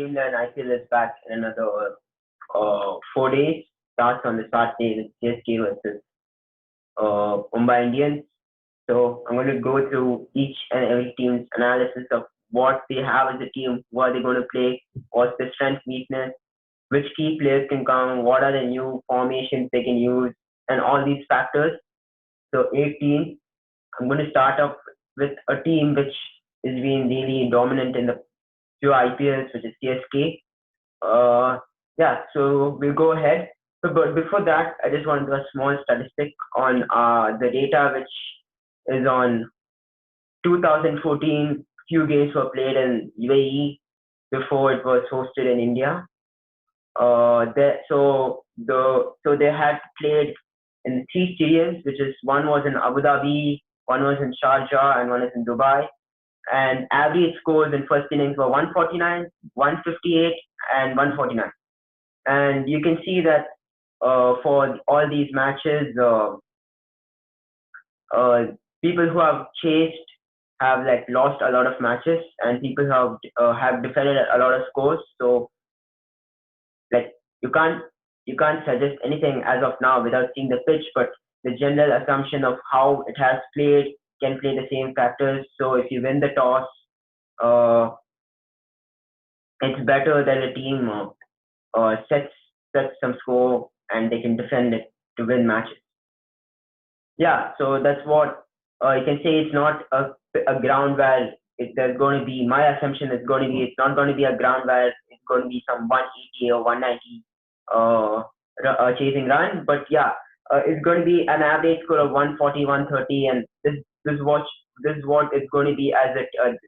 Indian IPL is back in another 4 days. Starts on the start day with CSK versus Mumbai Indians. So I'm going to go through each and every team's analysis of what they have as a team, what they're going to play, what's the strength, weakness, which key players can come, what are the new formations they can use, and all these factors. So 18, I'm going to start off with a team which is being really dominant in the few IPLs, which is CSK. Yeah, so we'll go ahead. But before that, I just want to do a small statistic on the data, which is on 2014. Few games were played in UAE before it was hosted in India. So they had played in 3 stadiums, which is one was in Abu Dhabi, one was in Sharjah, and one is in Dubai. And average scores in first innings were 149, 158, and 149. And you can see that for all these matches, people who have chased have like lost a lot of matches, and people who have defended a lot of scores. So like you can't suggest anything as of now without seeing the pitch, but the general assumption of how it has played can play the same factors. So if you win the toss, it's better that a team sets some score and they can defend it to win matches. Yeah, so that's what you can say. It's not a ground where there's going to be, my assumption is going to be, it's not going to be a ground where it's going to be some 180 or 190 chasing run, but yeah, it's going to be an average score of 140, 130, and this is what it's going to be as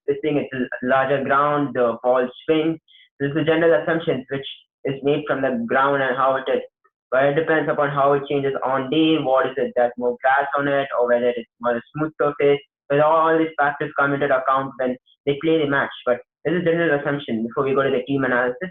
this thing. It's a larger ground, the ball swings. This is the general assumptions which is made from the ground and how it is. But it depends upon how it changes on day. What is it? There's more grass on it, or whether it's more a smooth surface. But all these factors come into account when they play the match. But this is general assumption before we go to the team analysis.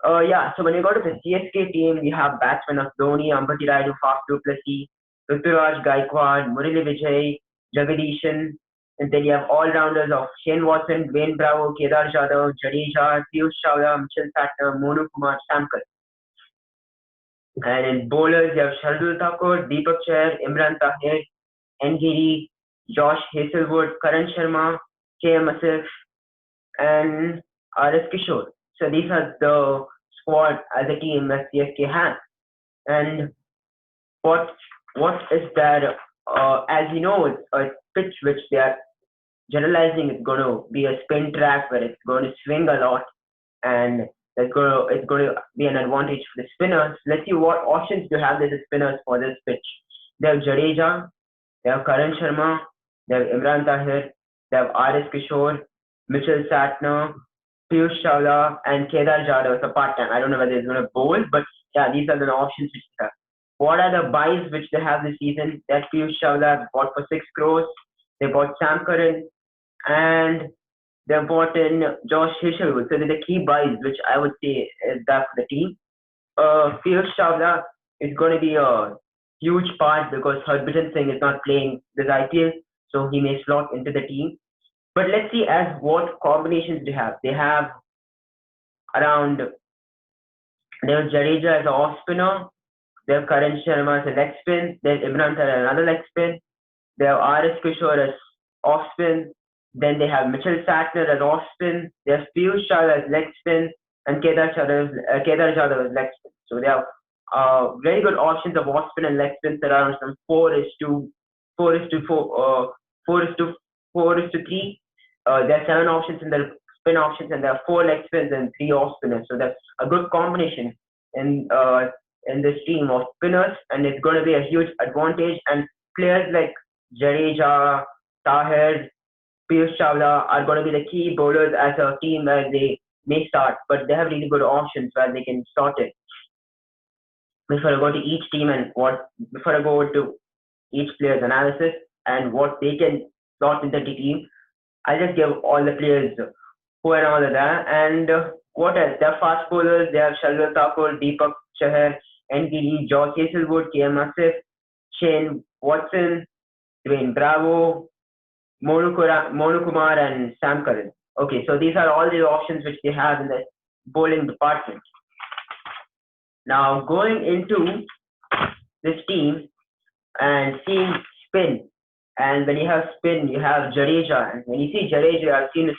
Yeah, so when you go to the CSK team, we have batsmen of Dhoni, Ambati Rayudu, Faf du Plessis, Ruturaj Gaikwad, Murali Vijay, Jagdishan, and then you have all-rounders of Shane Watson, Dwayne Bravo, Kedar Jadhav, Jadeja, Piyush Chawla, Mitchell Satner, Monu Kumar, Sam Curran. And in bowlers, you have Shardul Thakur, Deepak Chahar, Imran Tahir, N. Giri, Josh Hazelwood, Karan Sharma, KM Asif, and RS Kishore. So these are the squad as a team that CSK has. And what is that? As you know, it's a pitch which they are generalizing. It's going to be a spin track where it's going to swing a lot, and it's going to be an advantage for the spinners. Let's see what options do have as spinners for this pitch. They have Jadeja, they have Karan Sharma, they have Imran Tahir, they have RS Kishore, Mitchell Satner, Piyush Chawla, and Kedar Jadhav as a part-time. I don't know whether he's going to bowl, but yeah, these are the options which they have. What are the buys which they have this season? That Piyush Chawla bought for 6 crores. They bought Sam Curran, and they bought in Josh Hazelwood. So they're the key buys, which I would say is that for the team. Piyush Chawla is going to be a huge part because Harbhajan Singh is not playing this IPL, so he may slot into the team. But let's see as what combinations they have. They have around, they have Jadeja as an off spinner. They have Karan Sharma as a leg spin. They have Imran Tahir another leg spin. They have RS Kishore as off spin. Then they have Mitchell Satner as off spin. They have Piyush Chawla as leg spin, and Kedar Jadhav as leg spin. So they have very good options of off spin and leg spins around some 4:3. There are 7 options in the spin options, and there are 4 leg spins and 3 off spinners. So that's a good combination in this team of spinners, and it's going to be a huge advantage. And players like Jadeja, Tahir, Piyush Chawla are going to be the key bowlers as a team where they may start, but they have really good options where they can sort it. Before I go to each team and before I go to each player's analysis and what they can slot into the team, I'll just give all the players who and all of that. And what else? They are fast bowlers. They have Shardul Thakur, Deepak Chahar, N. Giri, Josh Hazelwood, KM Asif, Shane Watson, Dwayne Bravo, Monu Kumar, and Sam Curran. Okay, so these are all the options which they have in bowling department. Now going into this team and seeing spin, and when you have spin, you have JADEJA, and when you see JADEJA, I've seen his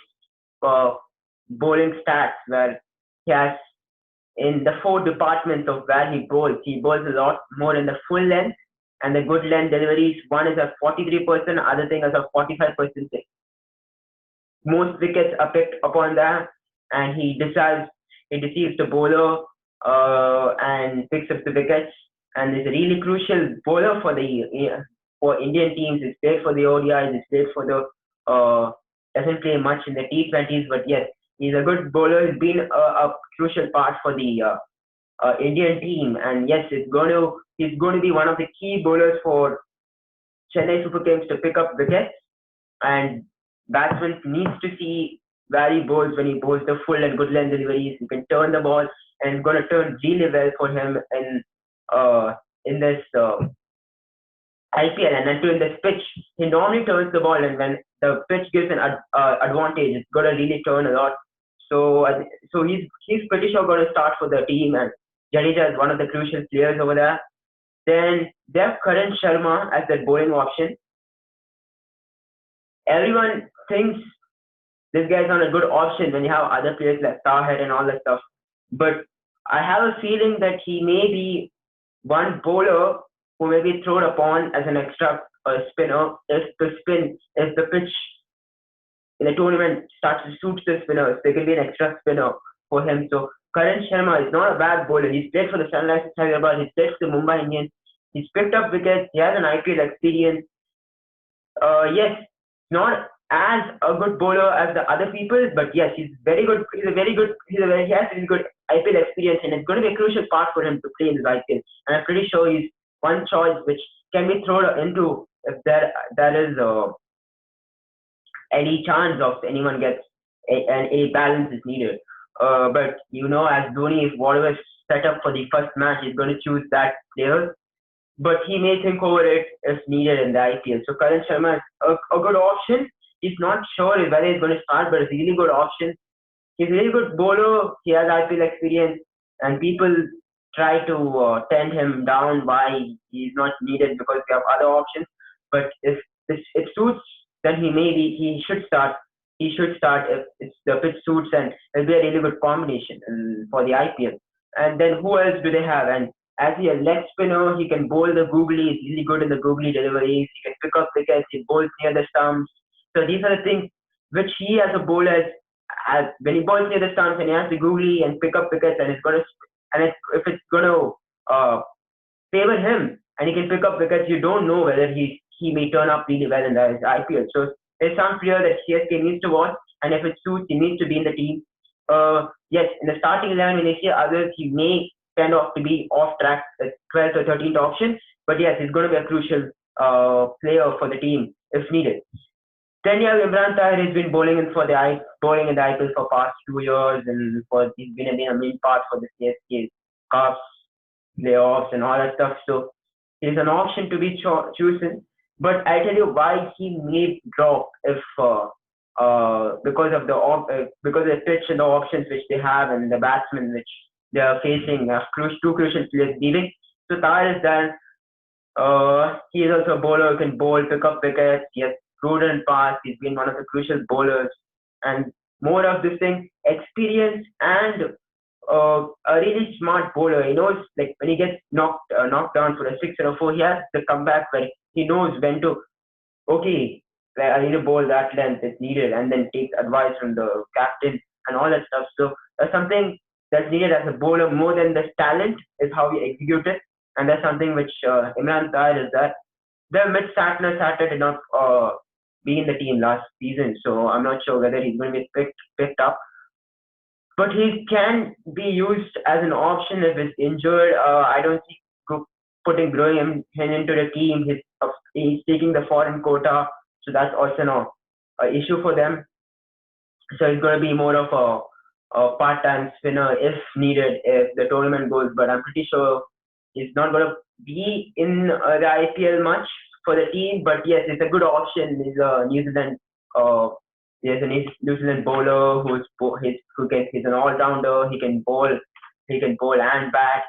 bowling stats where he has in the 4 departments of where he bowls a lot more in the full length and the good length deliveries. One is a 43%, other thing is a 45%. Most wickets are picked upon that, and he deceives the bowler and picks up the wickets. And is a really crucial bowler for Indian teams. He's played for the ODIs, he's played for the doesn't play much in the T20s, but yes, he's a good bowler. He's been a crucial part for the Indian team, and yes, he's going to be one of the key bowlers for Chennai Super Kings to pick up wickets. And batsman needs to see where he bowls when he bowls the full and good length deliveries. He can turn the ball, and it's going to turn really well for him in this IPL. And then during this pitch, he normally turns the ball, and when the pitch gives an advantage, it's going to really turn a lot. So he's pretty sure going to start for the team, and JADEJA is one of the crucial players over there. Then they have Karan Sharma as their bowling option. Everyone thinks this guy's not a good option when you have other players like Starhead and all that stuff. But I have a feeling that he may be one bowler who may be thrown upon as an extra spinner if the pitch in the tournament starts to suit the spinners. There can be an extra spinner for him. So Karan Sharma is not a bad bowler. He's played for the Sunrisers Hyderabad. He's played for the Mumbai Indians. He's picked up wickets. He has an IPL experience. Yes, not as a good bowler as the other people, but yes, he's very good. He has really good IPL experience, and it's going to be a crucial part for him to play in this IPL. And I'm pretty sure he's one choice which can be thrown into if there is any chance of anyone gets a balance is needed. But as Dhoni, if whatever is set up for the first match, he's going to choose that player. But he may think over it if needed in the IPL. So Karan Sharma is a good option. He's not sure whether he's going to start, but it's a really good option. He's a really good bowler. He has IPL experience, and people try to tend him down why he's not needed because we have other options. But if it suits, then he should start. He should start if the pitch suits, and it'll be a really good combination for the IPL. And then who else do they have? And as a leg spinner, he can bowl the googly. He's really good in the googly deliveries. He can pick up wickets. He bowls near the stumps. So these are the things which he as a bowler when he bowls near the stumps and he has the googly and pick up wickets, and if it's going to favor him and he can pick up wickets, you don't know whether he may turn up really well in the IPL. So there's some player that CSK needs to watch, and if it suits, he needs to be in the team. Yes, in the starting 11, when you see others, he may tend off to be off track at 12th or 13th option. But yes, he's going to be a crucial player for the team if needed. Then you have Imran Tahir. He's been bowling in the IPL for past 2 years, and he's been a main part for the CSK Cups, playoffs, and all that stuff. So he's an option to be chosen. But I tell you why he may drop if because of the pitch and the options which they have and the batsmen which they are facing have two crucial players leaving. So Tahir is done. He is also a bowler who can bowl, pick up wickets. He has prudent pass. He's been one of the crucial bowlers, and more of this thing, experience and a really smart bowler. He knows, like, when he gets knocked down for a 6 or a 4, he has the comeback where he knows when to, okay, I need to bowl that length if needed, and then take advice from the captain and all that stuff. So that's something that's needed as a bowler more than the talent is how we execute it, and that's something which Imran Tahir is that. The Santner did not be in the team last season, so I'm not sure whether he's going to be picked up. But he can be used as an option if he's injured. I don't see throwing him into the team. He's taking the foreign quota, so that's also an issue for them. So he's going to be more of a part-time spinner if needed, if the tournament goes. But I'm pretty sure he's not going to be in the IPL much for the team. But yes, it's a good option. He's a New Zealand There's a New Zealand bowler he's an all-rounder. He can bowl and bat.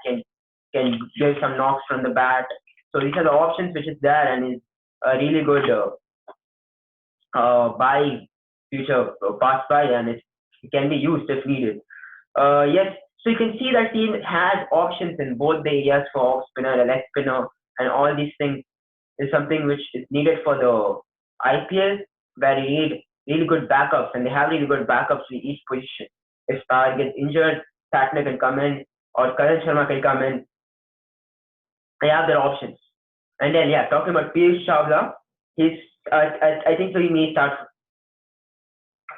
Can give some knocks from the bat. So these are the options which is there and is a really good buy future pass by, and it can be used if needed. Yes, so you can see that team has options in both the areas for off spinner, leg spinner, and all these things is something which is needed for the IPL, where you need really good backups, and they have really good backups in each position. If Star gets injured, Satner can come in, or Karan Sharma can come in. They have their options. And then, yeah, talking about Piyush Chawla, he's, I think so he may start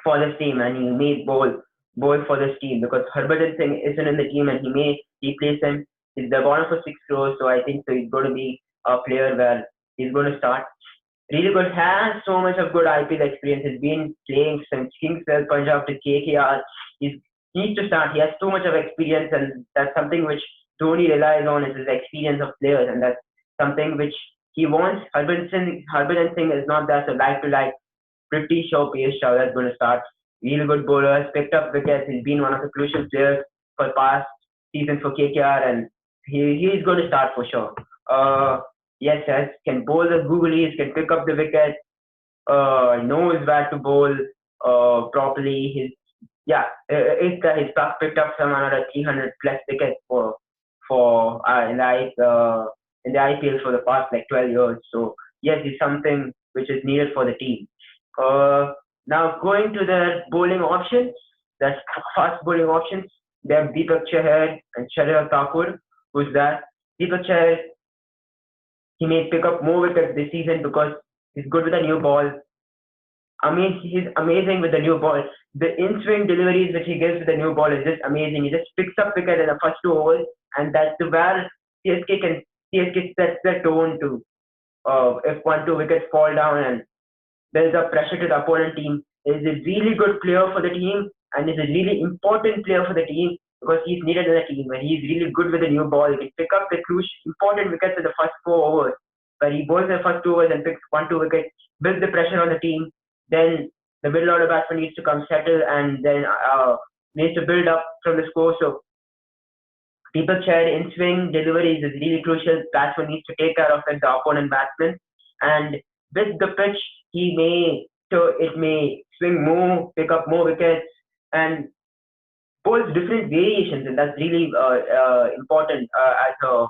for this team, and he may bowl for this team because Harbhajan Singh isn't in the team, and he may replace him. He's the bottom for 6 crores, so I think so he's going to be a player where he's going to start. Really good, has so much of good IPL experience. He's been playing since Kings Punjab to KKR. He needs to start. He has too much of experience, and that's something which Dhoni relies on is his experience of players, and that's something which he wants. Harbhajan Singh is not there, so like to like. Pretty sure Piyush Chawla is going to start. Really good bowler, picked up wickets. He's been one of the crucial players for past seasons for KKR, and he is going to start for sure. Yes, can bowl the googlies, can pick up the wicket, knows where to bowl properly. His staff picked up some another 300 plus wickets in the IPL for the past like 12 years. So yes, it's something which is needed for the team. Now going to the bowling options, that's fast bowling options. They have Deepak Chahar and Shardul Thakur. Who's that? Deepak Chahar, he may pick up more wickets this season because he's good with a new ball. I mean, he's amazing with the new ball. The in-swing deliveries which he gives with the new ball is just amazing. He just picks up wicket in the first 2 overs, and that's where CSK sets the tone to if 1-2 wickets fall down and there's a pressure to the opponent team. He's a really good player for the team, and he's a really important player for the team because he's needed in the team. And he's really good with the new ball. He can pick up the crucial, important wickets in the first 4 overs, where he bowls the first 2 overs and picks 1-2 wickets, builds the pressure on the team. Then the middle order batsman needs to come settle and then needs to build up from the score. So Deepak Chahar in swing deliveries is really crucial. Batsman needs to take care of the opponent batsman, and with the pitch, it may swing more, pick up more wickets, and bowls different variations, and that's really important as a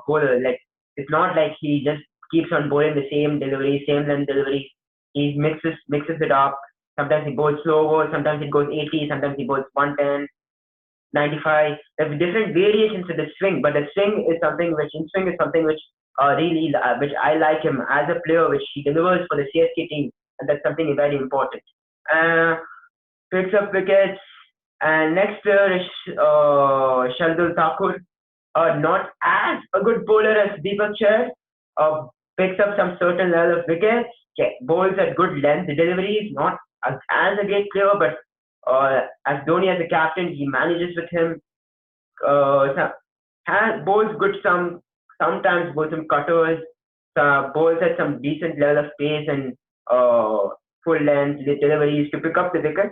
bowler. Like it's not like he just keeps on bowling the same delivery, same length delivery. He mixes it up. Sometimes he bowls slower, sometimes it goes 80, sometimes he bowls 110, 95. There's different variations to the swing, but the swing is something which which I like him as a player, which he delivers for the CSK team, and that's something very important. Picks up wickets, and next player is Shardul Thakur. Not as a good bowler as Deepak Chahar. Picks up some certain level of wickets. Bowls at good length deliveries. Not as a great player, but as Dhoni as a captain, he manages with him. Bowls good sometimes bowls some cutters. Bowls at some decent level of pace and full length deliveries to pick up the wicket.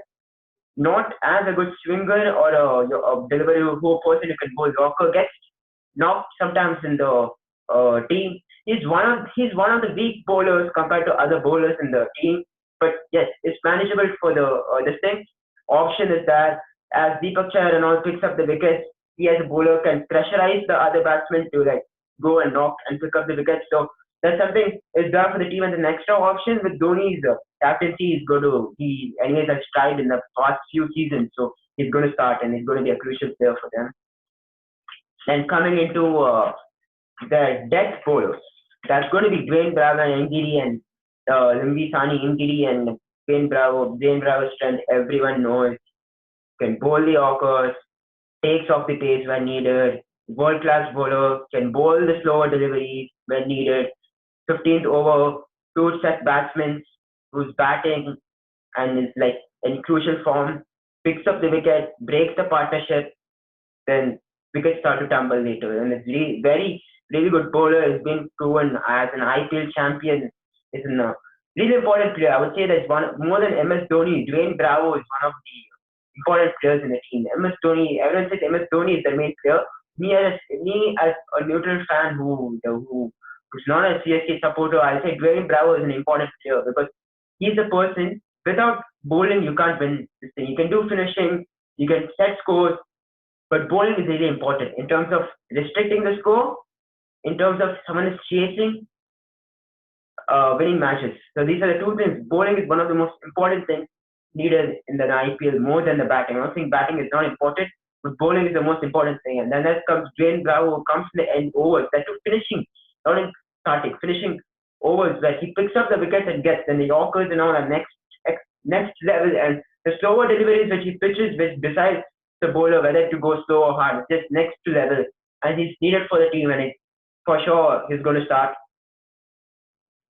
Not as a good swinger or a delivery who person who can bowl Yorker gets knocked sometimes in the team. He's one of the weak bowlers compared to other bowlers in the team. But yes, it's manageable for the this thing. Option is that as Deepak Chahar and all picks up the wickets, he as a bowler can pressurize the other batsmen to like go and knock and pick up the wickets. So that's something is there for the team. And the extra option with Dhoni's captaincy is he anyways has tried in the past few seasons, so he's going to start and he's going to be a crucial player for them. And coming into the death bowlers, that's going to be Dwayne Bravo and Ngiri and Limbi Sani Ngiri and Dwayne Bravo's strength, everyone knows. Can bowl the Yorkers, takes off the pace when needed. World class bowler, can bowl the slower deliveries when needed. 15th over, 2 set batsmen who's batting and is like in crucial form, picks up the wicket, breaks the partnership, then wickets start to tumble later. And it's really good bowler, has been proven as an IPL champion, is in really important player. I would say that one more than MS Dhoni, Dwayne Bravo is one of the important players in the team. MS Dhoni, everyone says MS Dhoni is the main player. Me as a neutral fan who's not a CSK supporter, I'll say Dwayne Bravo is an important player because he's the person without bowling you can't win this thing. You can do finishing, you can set scores, but bowling is really important in terms of restricting the score, in terms of someone is chasing, winning matches. So these are the two things. Bowling is one of the most important things needed in the IPL more than the batting. I'm not saying batting is not important, but bowling is the most important thing. And then there comes Dwayne Bravo, who comes in the end overs. That to finishing, not in starting, finishing overs where he picks up the wickets and gets, and the Yorkers and all are next level. And the slower deliveries which he pitches, which besides the bowler whether to go slow or hard, it's just next to level. And he's needed for the team, and for sure he's going to start.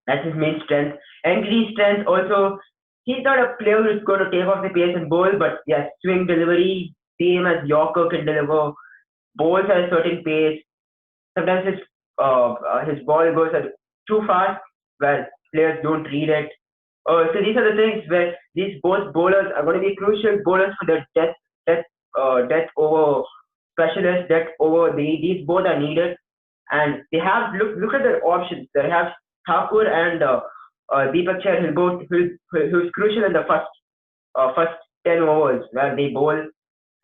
That's his main strength. Angry's strength also, he's not a player who's going to take off the pace and bowl, but yes, swing delivery, same as Yorker can deliver, bowls at a certain pace. Sometimes his ball goes too fast where players don't read it. So these are the things where these both bowlers are going to be crucial bowlers for the death over specialists, death over these both are needed, and they have look at their options. They have Thakur and Deepak Chahar who's crucial in the first 10 overs where they bowl,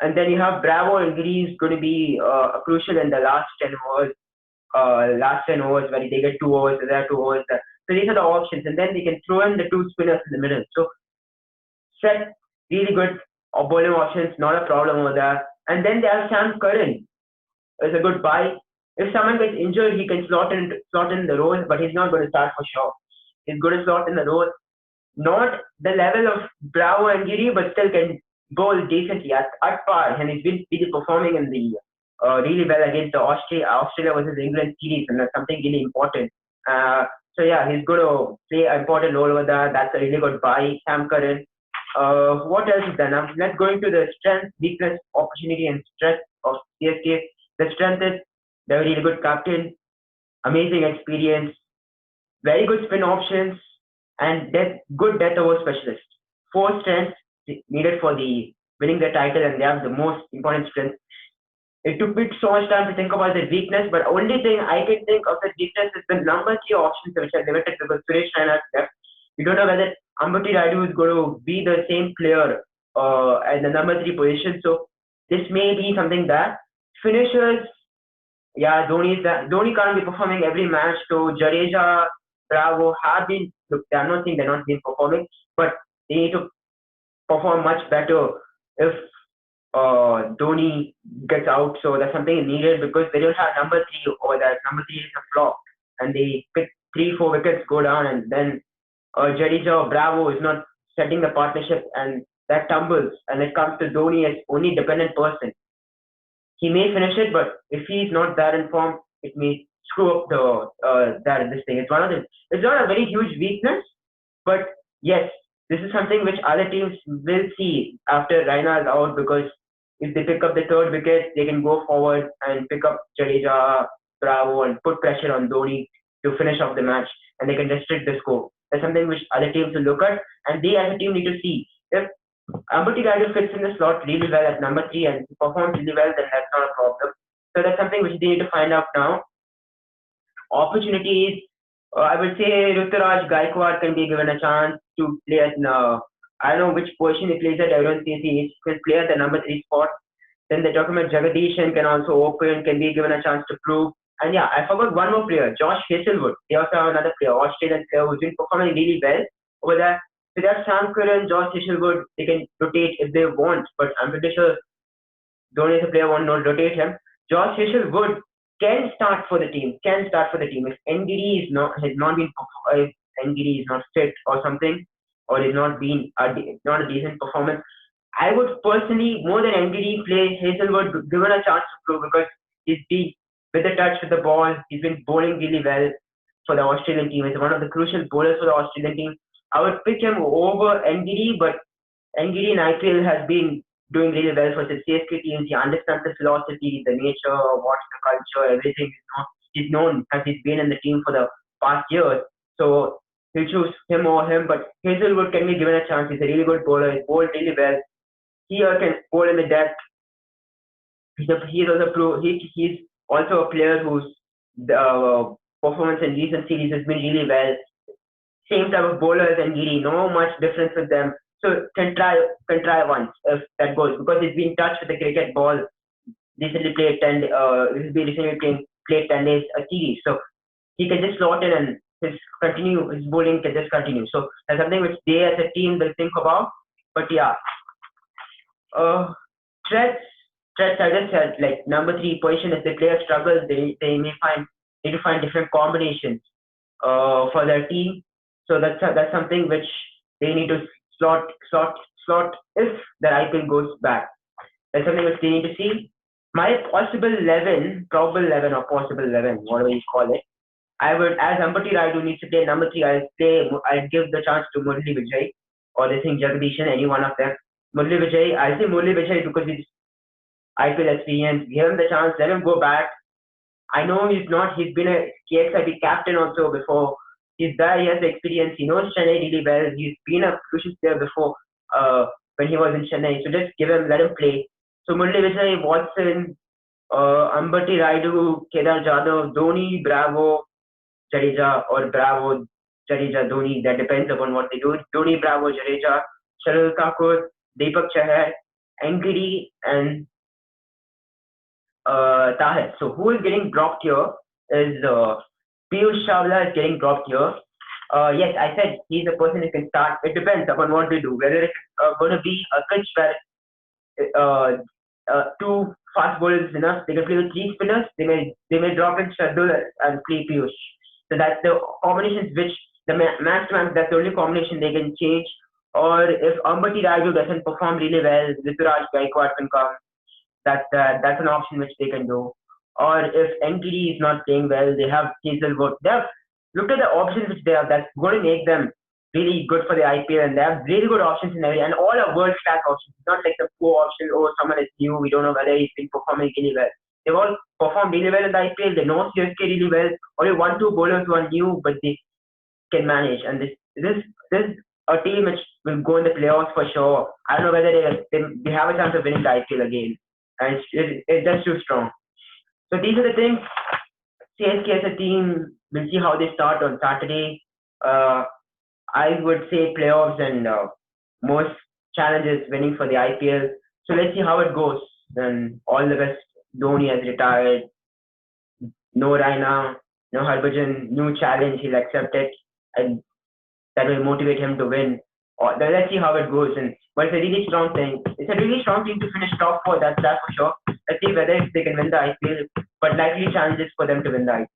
and then you have Bravo and Greaves going to be crucial in the last 10 overs where they get 2 overs, there are 2 overs. So these are the options, and then they can throw in the 2 spinners in the middle. So set really good bowling options, not a problem over there. And then they have Sam Curran is a good buy. If someone gets injured, he can slot in the role, but he's not going to start for sure. He's going to slot in the role, not the level of Bravo and Giri, but still can bowl decently at par. And he's been really performing in the really well against the Australia versus England series, and that's something really important. So yeah, he's going to play an important role over there. That's a really good buy, Sam Curran. What else is there now? Let's go into the strength, weakness, opportunity, and strength of CSK. The strength is they're a really good captain, amazing experience, very good spin options, and good death over specialist. 4 strengths needed for the winning the title, and they have the most important strength. It took me so much time to think about the weakness, but only thing I can think of the weakness is the number 3 options which are limited because Suresh Raina left. We don't know whether Ambati Rayudu is going to be the same player at the number 3 position. So this may be something that finishers, yeah, Dhoni can't be performing every match. So Jadeja, Bravo have been. Look, I'm not saying they're not been performing, but they need to perform much better if Dhoni gets out. So that's something needed because they don't have number 3 over there. Number 3 is a flop, and they pick 3-4 wickets go down, and then Jadeja or Bravo is not setting the partnership, and that tumbles. And it comes to Dhoni as only dependent person. He may finish it, but if he's not that in form, it may screw up this thing. It's not a very huge weakness, but yes, this is something which other teams will see after Raina is out, because if they pick up the 3rd wicket, they can go forward and pick up Jadeja, Bravo, and put pressure on Dhoni to finish off the match, and they can restrict the score. That's something which other teams will look at, and they as a team need to see. If Ambati Rayudu fits in the slot really well at number 3 and performs really well, then that's not a problem. So that's something which they need to find out now. Opportunities, I would say Ruturaj Gaikwad can be given a chance to play at, I don't know which position he plays at, everyone says he can play at the number 3 spot. Then they're talking about Jagadish can also open, can be given a chance to prove. And yeah, I forgot one more player, Josh Hazelwood. They also have another player, Australian player who's been performing really well over there. So that's Sam Curran, Josh Hazelwood. They can rotate if they want, but I'm pretty sure Dhoni as a player won't not rotate him. Josh Hazelwood can start for the team. If NGD is not fit or something, or is not a decent performance, I would personally, more than NGD, play Hazelwood, given a chance to prove, because he's been with the touch with the ball. He's been bowling really well for the Australian team. He's one of the crucial bowlers for the Australian team. I would pick him over NGD, but NGD in IPL has been doing really well for the CSK teams. He understands the philosophy, the nature, what's the culture, everything. He's known as he's been in the team for the past years. So he'll choose him or him. But Hazelwood can be given a chance. He's a really good bowler. He bowled really well. He can bowl in the depth. He's also a player whose performance in recent series has been really well. Same type of bowlers and Giri, no much difference with them. So can try once if that goes, because he's been touched with the cricket ball. Recently played 10 played 10 days a series. So he can just slot in and his bowling can just continue. So that's something which they as a team will think about. But yeah. Threats I just said, like number 3 position, if the player struggles, they may need to find different combinations for their team. So that's something which they need to slot if the IPL goes back. That's something which they need to see. My probable 11, or possible 11, whatever you call it. I would, as Ambati Raidu needs to play number 3, I'd give the chance to Murli Vijay or they think Jagdishan, any one of them. Murli Vijay, I say Murli Vijay because he's IPL experience. Give him the chance, let him go back. I know he's been a KXIB captain also before. He's there, he has the experience, he knows Chennai really well. He's been a crucial player before when he was in Chennai. So just let him play. So Murli Vijay, Watson, Ambati Raidu, Kedar Jadhav, Dhoni, Bravo, Jadeja, or Bravo, Jadeja, Dhoni. That depends upon what they do. Dhoni, Bravo, Jadeja, Sharul Thakur, Deepak Chahar, Angiri, and Tahir. So who is getting dropped here is Piyush Chawla is getting dropped here. Yes, I said he's the person who can start. It depends upon what they do. Whether it's going to be a pitch where 2 fast bowlers is enough, they can play with 3 spinners. They may drop in Shardul and play Piyush. So that's the combinations which the max to max. That's the only combination they can change. Or if Ambati Raidu doesn't perform really well, Rituraj Gaikwad can come. That's an option which they can do. Or if NTD is not playing well, they have Hazelwood. Look at the options which they have. That's going to make them really good for the IPL, and they have really good options in every, and all are world-class options. It's not like the poor option, someone is new, we don't know whether he's been performing really well. They've all performed really well in the IPL. They know CSK really well. Only 1-2 bowlers who are new, but they can manage. And this is a team which will go in the playoffs for sure. I don't know whether they have a chance of winning the IPL again. And it's just too strong. So these are the things. CSK as a team, we'll see how they start on Saturday. I would say playoffs and most challenges winning for the IPL. So let's see how it goes. And all the best. Dhoni has retired. No Raina, no Harbhajan, new challenge. He'll accept it, and that will motivate him to win. Let's see how it goes. But it's a really strong thing. It's a really strong team to finish top 4. That's for sure. Let's see whether they can win the IPL. But likely challenges for them to win the IPL.